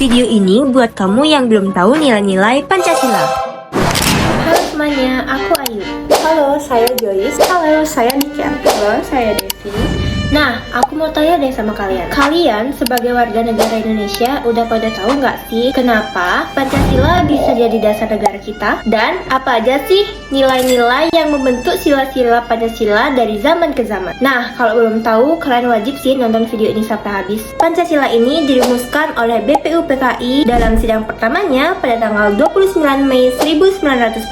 Video ini buat kamu yang belum tahu nilai-nilai Pancasila. Halo semuanya, aku Ayu. Halo, saya Joyce. Halo, saya Niken. Halo, saya Devi. Nah, aku mau tanya deh sama kalian. Kalian sebagai warga negara Indonesia udah pada tahu nggak sih kenapa Pancasila bisa jadi dasar negara kita? Dan apa aja sih nilai-nilai yang membentuk sila-sila Pancasila dari zaman ke zaman? Nah, kalau belum tahu, kalian wajib sih nonton video ini sampai habis. Pancasila ini dirumuskan oleh BPUPKI dalam sidang pertamanya pada tanggal 29 Mei 1945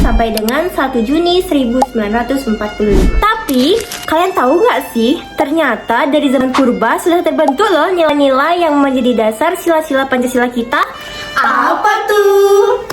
sampai dengan 1 Juni 1945. Tapi, kalian tahu nggak sih, ternyata dari zaman purba sudah terbentuk loh nilai-nilai yang menjadi dasar sila-sila Pancasila kita. Apa tuh?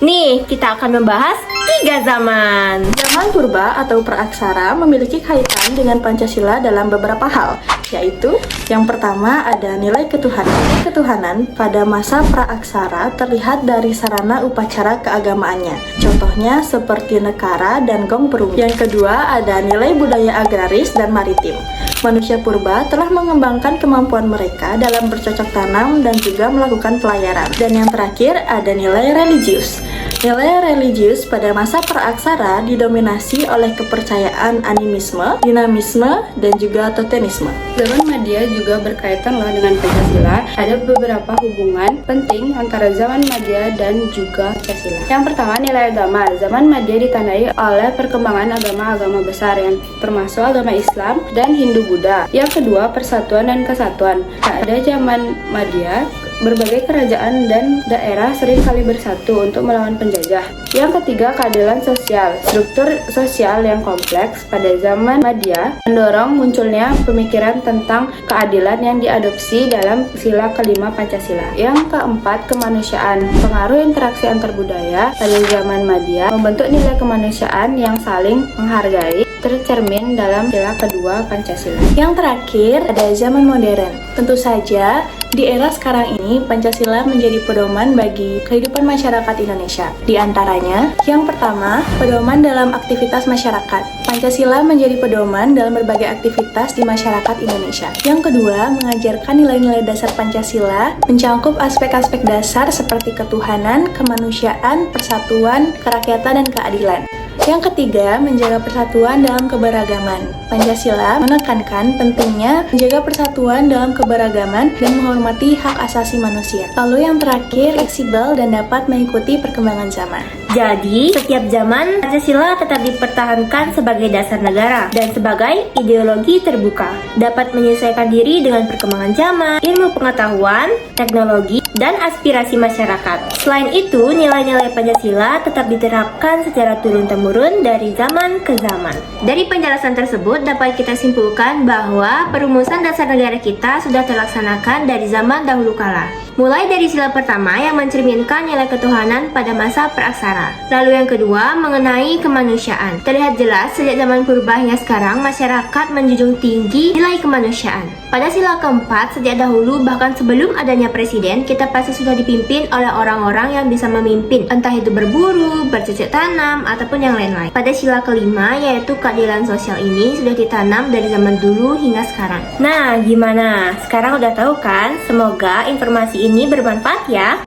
Nih, kita akan membahas 3 zaman. Zaman purba atau praaksara memiliki kaitan dengan Pancasila dalam beberapa hal, yaitu yang pertama ada nilai ketuhanan. Nilai ketuhanan pada masa praaksara terlihat dari sarana upacara keagamaannya. Contohnya seperti nekara dan gong perunggu. Yang kedua ada nilai budaya agraris dan maritim. Manusia purba telah mengembangkan kemampuan mereka dalam bercocok tanam dan juga melakukan pelayaran. Dan yang terakhir ada nilai religius. Nilai religius pada masa praaksara didominasi oleh kepercayaan animisme, dinamisme, dan juga totemisme. Zaman Madya juga berkaitan loh dengan Pancasila. Ada beberapa hubungan penting antara zaman Madya dan juga Pancasila. Yang pertama, nilai agama. Zaman Madya ditandai oleh perkembangan agama-agama besar yang termasuk agama Islam dan Hindu-Buddha. Yang kedua, persatuan dan kesatuan. Pada zaman Madya, berbagai kerajaan dan daerah sering kali bersatu untuk melawan penjajah. Yang ketiga, keadilan sosial. Struktur sosial yang kompleks pada zaman Madya mendorong munculnya pemikiran tentang keadilan yang diadopsi dalam sila kelima Pancasila. Yang keempat, kemanusiaan. Pengaruh interaksi antar budaya pada zaman Madya membentuk nilai kemanusiaan yang saling menghargai tercermin dalam sila kedua Pancasila. Yang terakhir ada zaman modern. Tentu saja di era sekarang ini Pancasila menjadi pedoman bagi kehidupan masyarakat Indonesia. Di antaranya, yang pertama, pedoman dalam aktivitas masyarakat. Pancasila menjadi pedoman dalam berbagai aktivitas di masyarakat Indonesia. Yang kedua, mengajarkan nilai-nilai dasar Pancasila, mencakup aspek-aspek dasar seperti ketuhanan, kemanusiaan, persatuan, kerakyatan, dan keadilan. Yang ketiga, menjaga persatuan dalam keberagaman. Pancasila menekankan pentingnya menjaga persatuan dalam keberagaman dan menghormati hak asasi manusia. Lalu yang terakhir, fleksibel dan dapat mengikuti perkembangan zaman. Jadi, setiap zaman Pancasila tetap dipertahankan sebagai dasar negara dan sebagai ideologi terbuka. Dapat menyesuaikan diri dengan perkembangan zaman, ilmu pengetahuan, teknologi, dan aspirasi masyarakat. Selain itu, nilai-nilai Pancasila tetap diterapkan secara turun-temurun dari zaman ke zaman. Dari penjelasan tersebut dapat kita simpulkan bahwa perumusan dasar negara kita sudah terlaksanakan dari zaman dahulu kala. Mulai dari sila pertama yang mencerminkan nilai ketuhanan pada masa praaksara. Lalu yang kedua mengenai kemanusiaan. Terlihat jelas sejak zaman purba hingga sekarang masyarakat menjunjung tinggi nilai kemanusiaan. Pada sila keempat, sejak dahulu bahkan sebelum adanya presiden, kita pasti sudah dipimpin oleh orang-orang yang bisa memimpin, entah itu berburu, bercocok tanam, ataupun yang lain-lain. Pada sila kelima, yaitu keadilan sosial ini sudah ditanam dari zaman dulu hingga sekarang. Nah, gimana? Sekarang udah tahu kan? Semoga informasi ini bermanfaat ya.